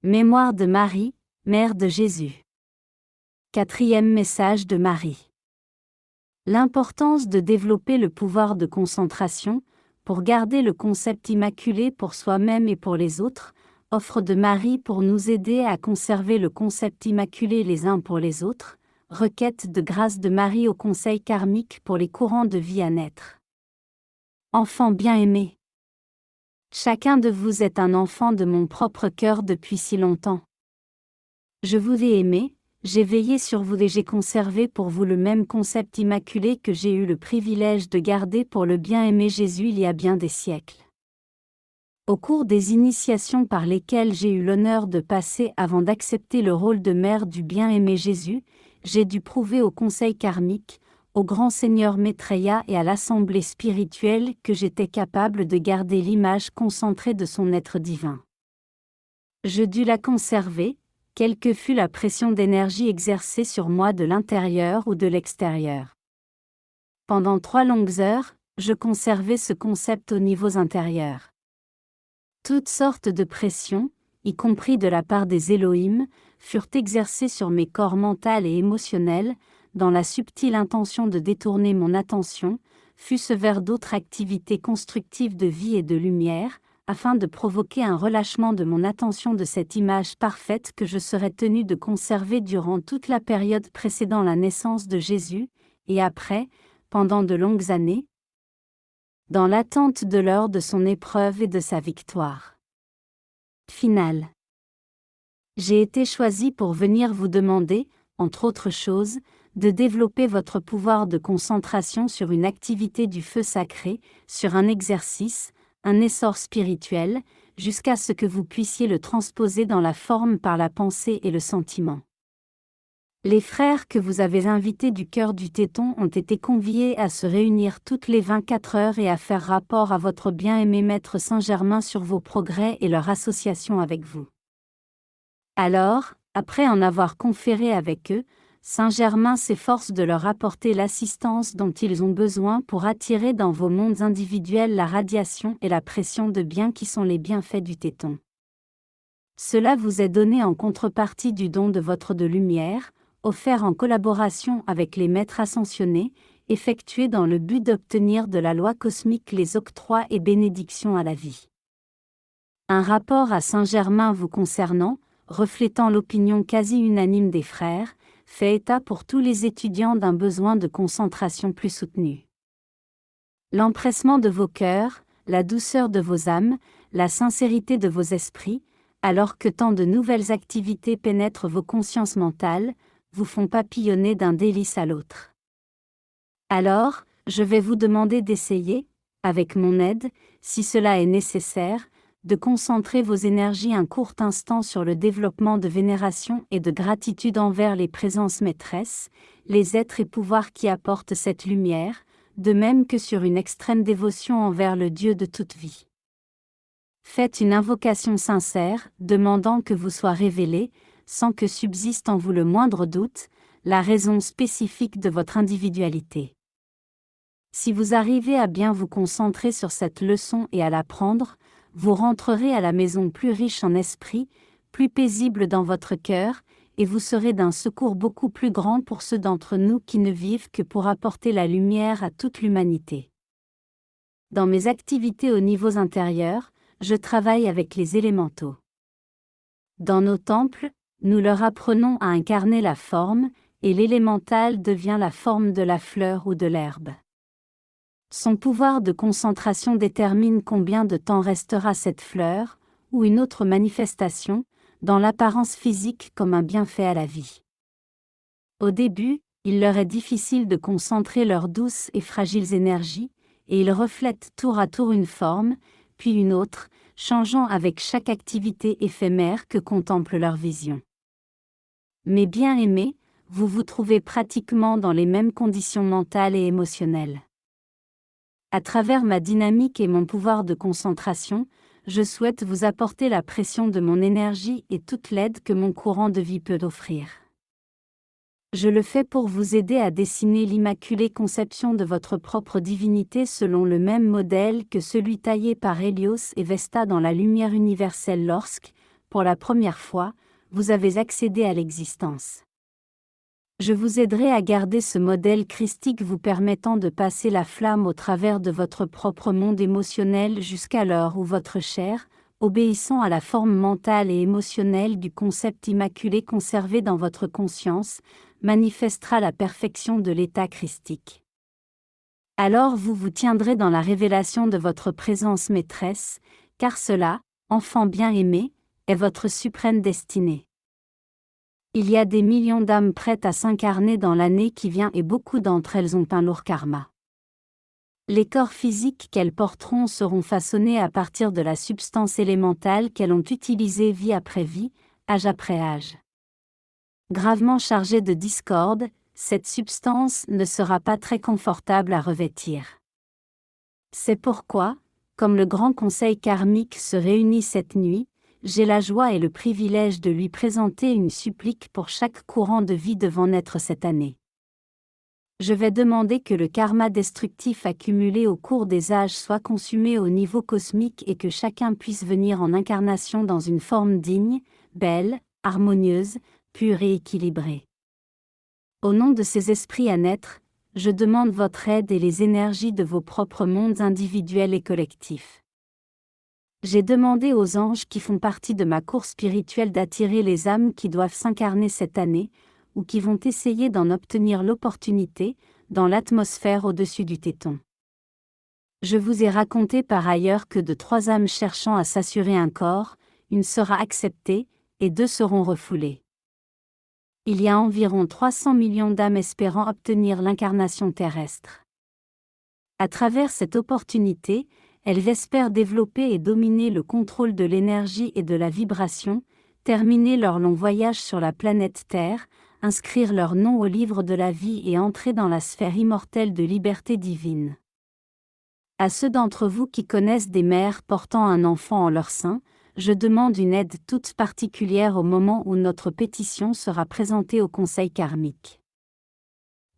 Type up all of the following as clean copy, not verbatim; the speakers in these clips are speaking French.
Mémoire de Marie, Mère de Jésus. Quatrième message de Marie. L'importance de développer le pouvoir de concentration, pour garder le concept immaculé pour soi-même et pour les autres, offre de Marie pour nous aider à conserver le concept immaculé les uns pour les autres, requête de grâce de Marie au conseil karmique pour les courants de vie à naître. Enfants bien-aimés. Chacun de vous est un enfant de mon propre cœur depuis si longtemps. Je vous ai aimé, j'ai veillé sur vous et j'ai conservé pour vous le même concept immaculé que j'ai eu le privilège de garder pour le bien-aimé Jésus il y a bien des siècles. Au cours des initiations par lesquelles j'ai eu l'honneur de passer avant d'accepter le rôle de mère du bien-aimé Jésus, j'ai dû prouver au conseil karmique, au grand Seigneur Maitreya et à l'assemblée spirituelle que j'étais capable de garder l'image concentrée de son être divin. Je dus la conserver, quelle que fût la pression d'énergie exercée sur moi de l'intérieur ou de l'extérieur. Pendant 3 longues heures, je conservais ce concept aux niveaux intérieurs. Toutes sortes de pressions, y compris de la part des Elohim, furent exercées sur mes corps mental et émotionnel, dans la subtile intention de détourner mon attention, fût-ce vers d'autres activités constructives de vie et de lumière, afin de provoquer un relâchement de mon attention de cette image parfaite que je serais tenu de conserver durant toute la période précédant la naissance de Jésus, et après, pendant de longues années, dans l'attente de l'heure de son épreuve et de sa victoire finale. J'ai été choisi pour venir vous demander, entre autres choses, de développer votre pouvoir de concentration sur une activité du feu sacré, sur un exercice, un essor spirituel, jusqu'à ce que vous puissiez le transposer dans la forme par la pensée et le sentiment. Les frères que vous avez invités du cœur du Téton ont été conviés à se réunir toutes les 24 heures et à faire rapport à votre bien-aimé Maître Saint-Germain sur vos progrès et leur association avec vous. Alors, après en avoir conféré avec eux, Saint-Germain s'efforce de leur apporter l'assistance dont ils ont besoin pour attirer dans vos mondes individuels la radiation et la pression de bien qui sont les bienfaits du Téton. Cela vous est donné en contrepartie du don de votre de lumière, offert en collaboration avec les maîtres ascensionnés, effectué dans le but d'obtenir de la loi cosmique les octrois et bénédictions à la vie. Un rapport à Saint-Germain vous concernant, reflétant l'opinion quasi unanime des frères, fait état pour tous les étudiants d'un besoin de concentration plus soutenu. L'empressement de vos cœurs, la douceur de vos âmes, la sincérité de vos esprits, alors que tant de nouvelles activités pénètrent vos consciences mentales, vous font papillonner d'un délice à l'autre. Alors, je vais vous demander d'essayer, avec mon aide, si cela est nécessaire, de concentrer vos énergies un court instant sur le développement de vénération et de gratitude envers les présences maîtresses, les êtres et pouvoirs qui apportent cette lumière, de même que sur une extrême dévotion envers le Dieu de toute vie. Faites une invocation sincère, demandant que vous soit révélé, sans que subsiste en vous le moindre doute, la raison spécifique de votre individualité. Si vous arrivez à bien vous concentrer sur cette leçon et à l'apprendre, vous rentrerez à la maison plus riche en esprit, plus paisible dans votre cœur, et vous serez d'un secours beaucoup plus grand pour ceux d'entre nous qui ne vivent que pour apporter la lumière à toute l'humanité. Dans mes activités aux niveaux intérieurs, je travaille avec les élémentaux. Dans nos temples, nous leur apprenons à incarner la forme, et l'élémental devient la forme de la fleur ou de l'herbe. Son pouvoir de concentration détermine combien de temps restera cette fleur, ou une autre manifestation, dans l'apparence physique comme un bienfait à la vie. Au début, il leur est difficile de concentrer leurs douces et fragiles énergies, et ils reflètent tour à tour une forme, puis une autre, changeant avec chaque activité éphémère que contemple leur vision. Mes bien-aimés, vous vous trouvez pratiquement dans les mêmes conditions mentales et émotionnelles. À travers ma dynamique et mon pouvoir de concentration, je souhaite vous apporter la pression de mon énergie et toute l'aide que mon courant de vie peut offrir. Je le fais pour vous aider à dessiner l'immaculée conception de votre propre divinité selon le même modèle que celui taillé par Hélios et Vesta dans la lumière universelle lorsque, pour la première fois, vous avez accédé à l'existence. Je vous aiderai à garder ce modèle christique vous permettant de passer la flamme au travers de votre propre monde émotionnel jusqu'à l'heure où votre chair, obéissant à la forme mentale et émotionnelle du concept immaculé conservé dans votre conscience, manifestera la perfection de l'état christique. Alors vous vous tiendrez dans la révélation de votre présence maîtresse, car cela, enfant bien-aimé, est votre suprême destinée. Il y a des millions d'âmes prêtes à s'incarner dans l'année qui vient et beaucoup d'entre elles ont un lourd karma. Les corps physiques qu'elles porteront seront façonnés à partir de la substance élémentale qu'elles ont utilisée vie après vie, âge après âge. Gravement chargée de discorde, cette substance ne sera pas très confortable à revêtir. C'est pourquoi, comme le Grand Conseil karmique se réunit cette nuit, j'ai la joie et le privilège de lui présenter une supplique pour chaque courant de vie devant naître cette année. Je vais demander que le karma destructif accumulé au cours des âges soit consumé au niveau cosmique et que chacun puisse venir en incarnation dans une forme digne, belle, harmonieuse, pure et équilibrée. Au nom de ces esprits à naître, je demande votre aide et les énergies de vos propres mondes individuels et collectifs. J'ai demandé aux anges qui font partie de ma course spirituelle d'attirer les âmes qui doivent s'incarner cette année, ou qui vont essayer d'en obtenir l'opportunité, dans l'atmosphère au-dessus du téton. Je vous ai raconté par ailleurs que de 3 âmes cherchant à s'assurer un corps, une sera acceptée, et 2 seront refoulées. Il y a environ 300 millions d'âmes espérant obtenir l'incarnation terrestre. À travers cette opportunité, elles espèrent développer et dominer le contrôle de l'énergie et de la vibration, terminer leur long voyage sur la planète Terre, inscrire leur nom au livre de la vie et entrer dans la sphère immortelle de liberté divine. À ceux d'entre vous qui connaissent des mères portant un enfant en leur sein, je demande une aide toute particulière au moment où notre pétition sera présentée au Conseil karmique.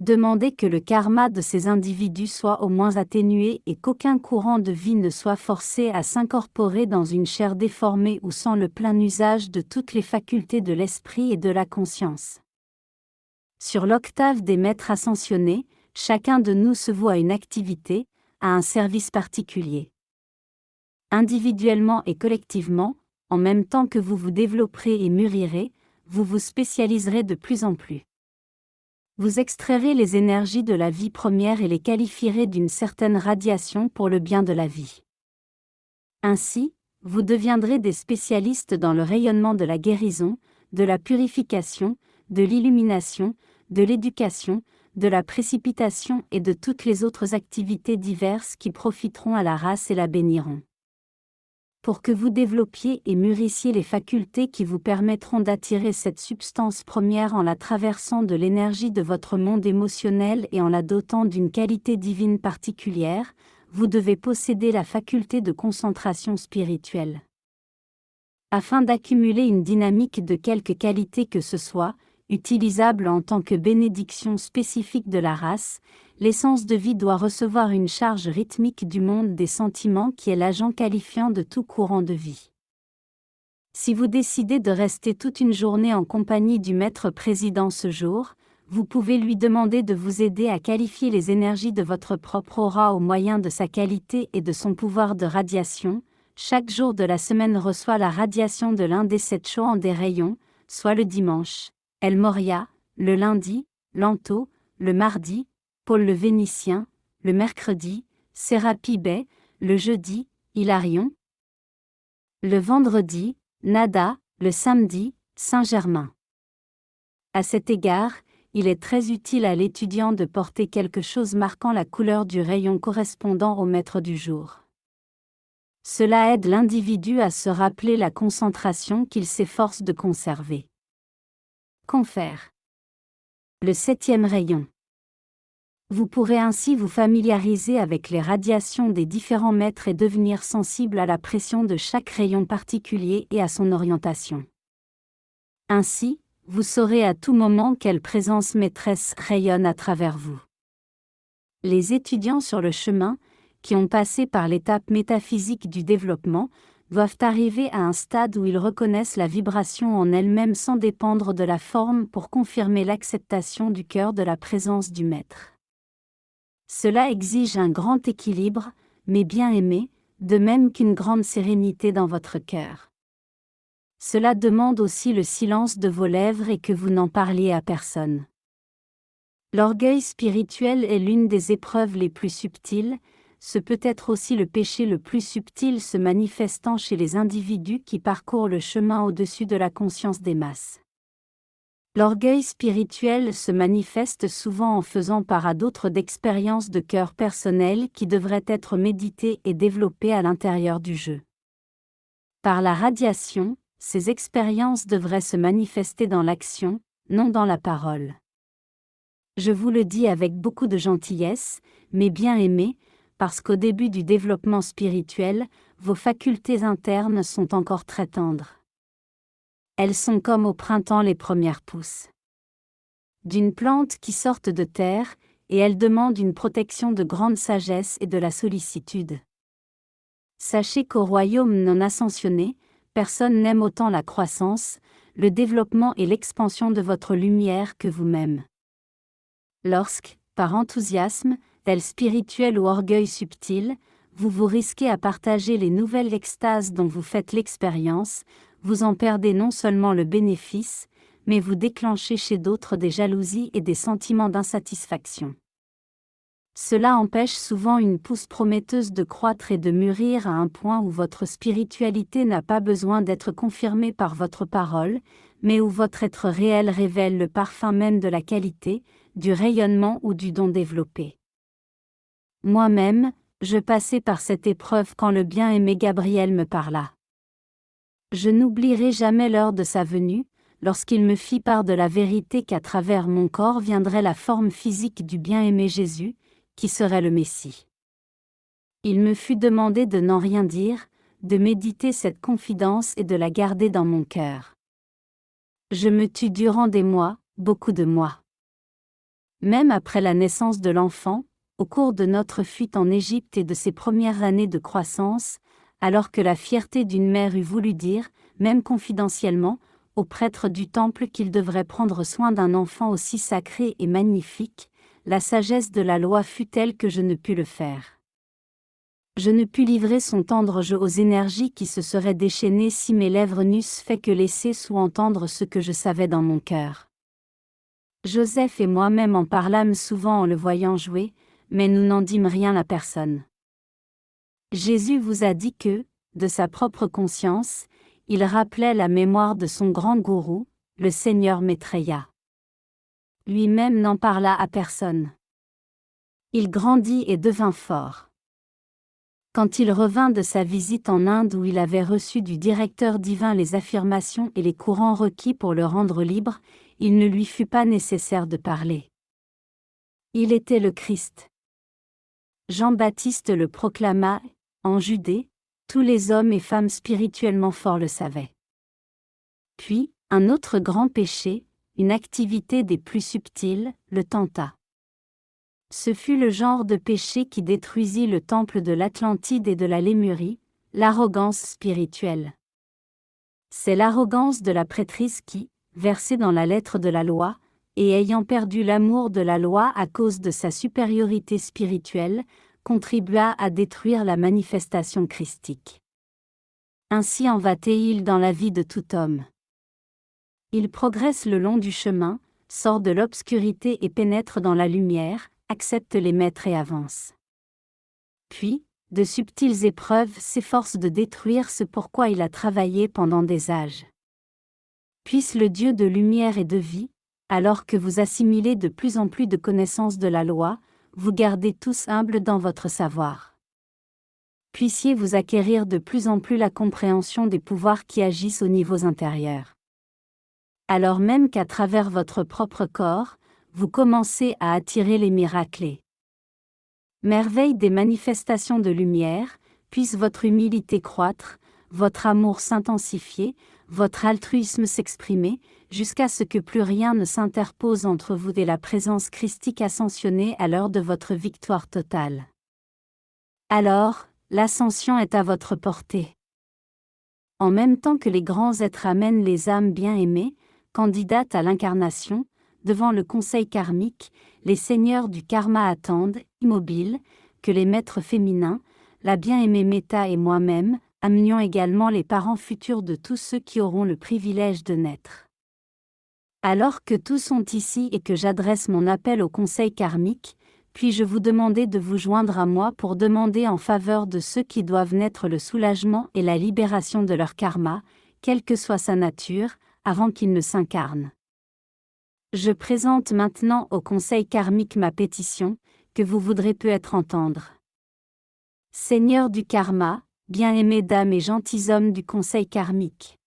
Demandez que le karma de ces individus soit au moins atténué et qu'aucun courant de vie ne soit forcé à s'incorporer dans une chair déformée ou sans le plein usage de toutes les facultés de l'esprit et de la conscience. Sur l'octave des maîtres ascensionnés, chacun de nous se voue à une activité, à un service particulier. Individuellement et collectivement, en même temps que vous vous développerez et mûrirez, vous vous spécialiserez de plus en plus. Vous extrairez les énergies de la vie première et les qualifierez d'une certaine radiation pour le bien de la vie. Ainsi, vous deviendrez des spécialistes dans le rayonnement de la guérison, de la purification, de l'illumination, de l'éducation, de la précipitation et de toutes les autres activités diverses qui profiteront à la race et la béniront. Pour que vous développiez et mûrissiez les facultés qui vous permettront d'attirer cette substance première en la traversant de l'énergie de votre monde émotionnel et en la dotant d'une qualité divine particulière, vous devez posséder la faculté de concentration spirituelle. Afin d'accumuler une dynamique de quelque qualité que ce soit, utilisable en tant que bénédiction spécifique de la race, l'essence de vie doit recevoir une charge rythmique du monde des sentiments qui est l'agent qualifiant de tout courant de vie. Si vous décidez de rester toute une journée en compagnie du maître président ce jour, vous pouvez lui demander de vous aider à qualifier les énergies de votre propre aura au moyen de sa qualité et de son pouvoir de radiation. Chaque jour de la semaine reçoit la radiation de l'un des 7 chans des rayons, soit le dimanche, El Moria, le lundi, Lanto, le mardi, Paul le Vénitien, le mercredi, Sérapi Bey, le jeudi, Hilarion, le vendredi, Nada, le samedi, Saint-Germain. À cet égard, il est très utile à l'étudiant de porter quelque chose marquant la couleur du rayon correspondant au maître du jour. Cela aide l'individu à se rappeler la concentration qu'il s'efforce de conserver. Confère. Le 7e rayon. Vous pourrez ainsi vous familiariser avec les radiations des différents maîtres et devenir sensible à la pression de chaque rayon particulier et à son orientation. Ainsi, vous saurez à tout moment quelle présence maîtresse rayonne à travers vous. Les étudiants sur le chemin, qui ont passé par l'étape métaphysique du développement, doivent arriver à un stade où ils reconnaissent la vibration en elle-même sans dépendre de la forme pour confirmer l'acceptation du cœur de la présence du Maître. Cela exige un grand équilibre, mais bien aimé, de même qu'une grande sérénité dans votre cœur. Cela demande aussi le silence de vos lèvres et que vous n'en parliez à personne. L'orgueil spirituel est l'une des épreuves les plus subtiles, ce peut être aussi le péché le plus subtil se manifestant chez les individus qui parcourent le chemin au-dessus de la conscience des masses. L'orgueil spirituel se manifeste souvent en faisant part à d'autres d'expériences de cœur personnelles qui devraient être méditées et développées à l'intérieur du jeu. Par la radiation, ces expériences devraient se manifester dans l'action, non dans la parole. Je vous le dis avec beaucoup de gentillesse, mais bien aimé, parce qu'au début du développement spirituel, vos facultés internes sont encore très tendres. Elles sont comme au printemps les premières pousses d'une plante qui sortent de terre, et elles demandent une protection de grande sagesse et de la sollicitude. Sachez qu'au royaume non ascensionné, personne n'aime autant la croissance, le développement et l'expansion de votre lumière que vous-même. Lorsque, par enthousiasme, tel spirituel ou orgueil subtil, vous risquez à partager les nouvelles extases dont vous faites l'expérience, vous en perdez non seulement le bénéfice, mais vous déclenchez chez d'autres des jalousies et des sentiments d'insatisfaction. Cela empêche souvent une pousse prometteuse de croître et de mûrir à un point où votre spiritualité n'a pas besoin d'être confirmée par votre parole, mais où votre être réel révèle le parfum même de la qualité, du rayonnement ou du don développé. Moi-même, je passais par cette épreuve quand le bien-aimé Gabriel me parla. Je n'oublierai jamais l'heure de sa venue, lorsqu'il me fit part de la vérité qu'à travers mon corps viendrait la forme physique du bien-aimé Jésus, qui serait le Messie. Il me fut demandé de n'en rien dire, de méditer cette confidence et de la garder dans mon cœur. Je me tus durant des mois, beaucoup de mois. Même après la naissance de l'enfant, au cours de notre fuite en Égypte et de ses premières années de croissance, alors que la fierté d'une mère eût voulu dire, même confidentiellement, au prêtre du temple qu'il devrait prendre soin d'un enfant aussi sacré et magnifique, la sagesse de la loi fut telle que je ne pus le faire. Je ne pus livrer son tendre jeu aux énergies qui se seraient déchaînées si mes lèvres n'eussent fait que laisser sous-entendre ce que je savais dans mon cœur. Joseph et moi-même en parlâmes souvent en le voyant jouer, mais nous n'en dîmes rien à personne. Jésus vous a dit que, de sa propre conscience, il rappelait la mémoire de son grand gourou, le Seigneur Maitreya. Lui-même n'en parla à personne. Il grandit et devint fort. Quand il revint de sa visite en Inde où il avait reçu du directeur divin les affirmations et les courants requis pour le rendre libre, il ne lui fut pas nécessaire de parler. Il était le Christ. Jean-Baptiste le proclama, en Judée, tous les hommes et femmes spirituellement forts le savaient. Puis, un autre grand péché, une activité des plus subtiles, le tenta. Ce fut le genre de péché qui détruisit le temple de l'Atlantide et de la Lémurie, l'arrogance spirituelle. C'est l'arrogance de la prêtrise qui, versée dans la lettre de la loi, et ayant perdu l'amour de la loi à cause de sa supériorité spirituelle, contribua à détruire la manifestation christique. Ainsi en va-t-il dans la vie de tout homme. Il progresse le long du chemin, sort de l'obscurité et pénètre dans la lumière, accepte les maîtres et avance. Puis, de subtiles épreuves s'efforcent de détruire ce pourquoi il a travaillé pendant des âges. Puisse le Dieu de lumière et de vie, alors que vous assimilez de plus en plus de connaissances de la loi, vous garder tous humbles dans votre savoir. Puissiez-vous acquérir de plus en plus la compréhension des pouvoirs qui agissent aux niveaux intérieurs. Alors même qu'à travers votre propre corps, vous commencez à attirer les miracles. Merveille des manifestations de lumière, puisse votre humilité croître, votre amour s'intensifier, votre altruisme s'exprimer, jusqu'à ce que plus rien ne s'interpose entre vous et la présence christique ascensionnée à l'heure de votre victoire totale. Alors, l'ascension est à votre portée. En même temps que les grands êtres amènent les âmes bien-aimées, candidates à l'incarnation, devant le conseil karmique, les seigneurs du karma attendent, immobiles, que les maîtres féminins, la bien-aimée Méta et moi-même, amenions également les parents futurs de tous ceux qui auront le privilège de naître. Alors que tous sont ici et que j'adresse mon appel au conseil karmique, puis-je vous demander de vous joindre à moi pour demander en faveur de ceux qui doivent naître le soulagement et la libération de leur karma, quelle que soit sa nature, avant qu'ils ne s'incarnent. Je présente maintenant au conseil karmique ma pétition, que vous voudrez peut-être entendre. Seigneur du karma, bien-aimés dames et gentilshommes du conseil karmique.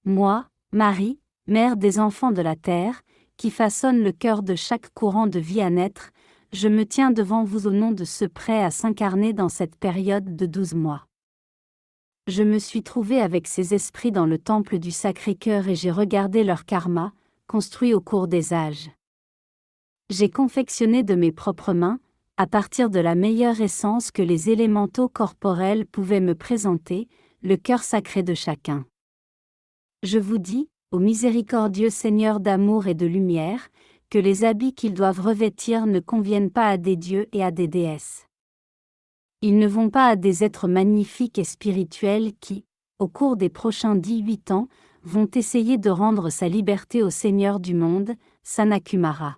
Moi, Marie, mère des enfants de la terre, qui façonne le cœur de chaque courant de vie à naître, je me tiens devant vous au nom de ceux prêts à s'incarner dans cette période de 12 mois. Je me suis trouvée avec ces esprits dans le temple du Sacré-Cœur et j'ai regardé leur karma, construit au cours des âges. J'ai confectionné de mes propres mains, à partir de la meilleure essence que les élémentaux corporels pouvaient me présenter, le cœur sacré de chacun. Je vous dis, ô miséricordieux Seigneur d'amour et de lumière, que les habits qu'ils doivent revêtir ne conviennent pas à des dieux et à des déesses. Ils ne vont pas à des êtres magnifiques et spirituels qui, au cours des prochains 18 ans, vont essayer de rendre sa liberté au Seigneur du monde, Sanakumara.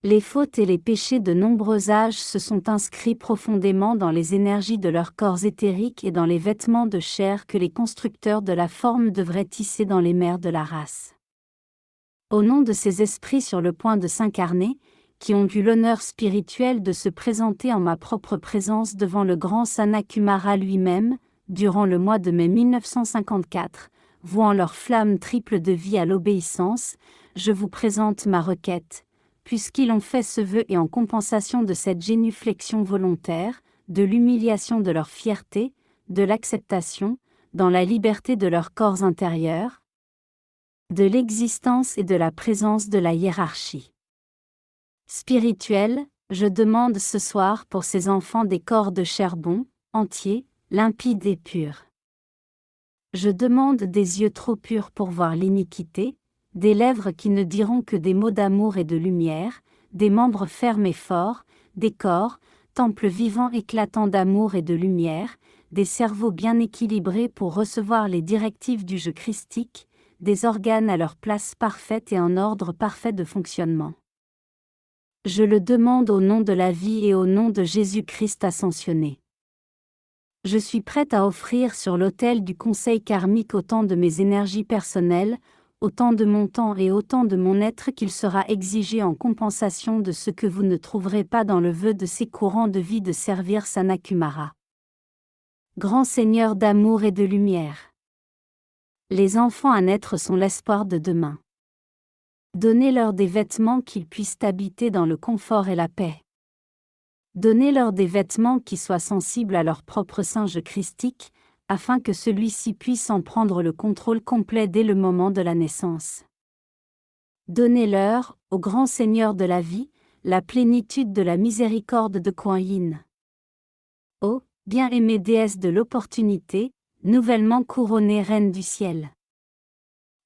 Les fautes et les péchés de nombreux âges se sont inscrits profondément dans les énergies de leurs corps éthériques et dans les vêtements de chair que les constructeurs de la forme devraient tisser dans les mers de la race. Au nom de ces esprits sur le point de s'incarner, qui ont eu l'honneur spirituel de se présenter en ma propre présence devant le grand Sanakumara lui-même, durant le mois de mai 1954, vouant leur flamme triple de vie à l'obéissance, je vous présente ma requête, puisqu'ils ont fait ce vœu et en compensation de cette génuflexion volontaire, de l'humiliation de leur fierté, de l'acceptation, dans la liberté de leurs corps intérieurs, de l'existence et de la présence de la hiérarchie spirituelle, je demande ce soir pour ces enfants des corps de chair bons, entiers, limpides et purs. Je demande des yeux trop purs pour voir l'iniquité, des lèvres qui ne diront que des mots d'amour et de lumière, des membres fermes et forts, des corps, temples vivants éclatants d'amour et de lumière, des cerveaux bien équilibrés pour recevoir les directives du jeu christique, des organes à leur place parfaite et en ordre parfait de fonctionnement. Je le demande au nom de la vie et au nom de Jésus-Christ ascensionné. Je suis prête à offrir sur l'autel du conseil karmique autant de mes énergies personnelles, autant de mon temps et autant de mon être qu'il sera exigé en compensation de ce que vous ne trouverez pas dans le vœu de ces courants de vie de servir Sanakumara. Grand Seigneur d'amour et de lumière. Les enfants à naître sont l'espoir de demain. Donnez-leur des vêtements qu'ils puissent habiter dans le confort et la paix. Donnez-leur des vêtements qui soient sensibles à leur propre singe christique, afin que celui-ci puisse en prendre le contrôle complet dès le moment de la naissance. Donnez-leur, au grand Seigneur de la vie, la plénitude de la miséricorde de Kuan Yin. Ô, bien-aimée déesse de l'opportunité, nouvellement couronnée reine du ciel.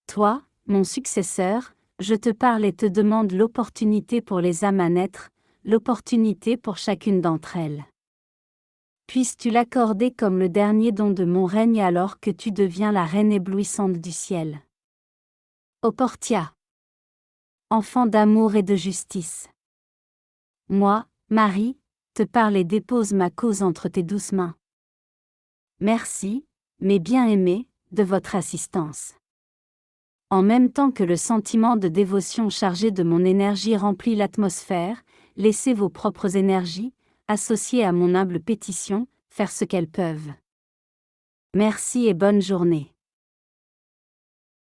Toi, mon successeur, je te parle et te demande l'opportunité pour les âmes à naître, l'opportunité pour chacune d'entre elles. Puisses-tu l'accorder comme le dernier don de mon règne alors que tu deviens la reine éblouissante du ciel. Ô Portia, enfant d'amour et de justice. Moi, Marie, te parle et dépose ma cause entre tes douces mains. Merci, mes bien-aimés, de votre assistance. En même temps que le sentiment de dévotion chargé de mon énergie remplit l'atmosphère, laissez vos propres énergies, associées à mon humble pétition, faire ce qu'elles peuvent. Merci et bonne journée.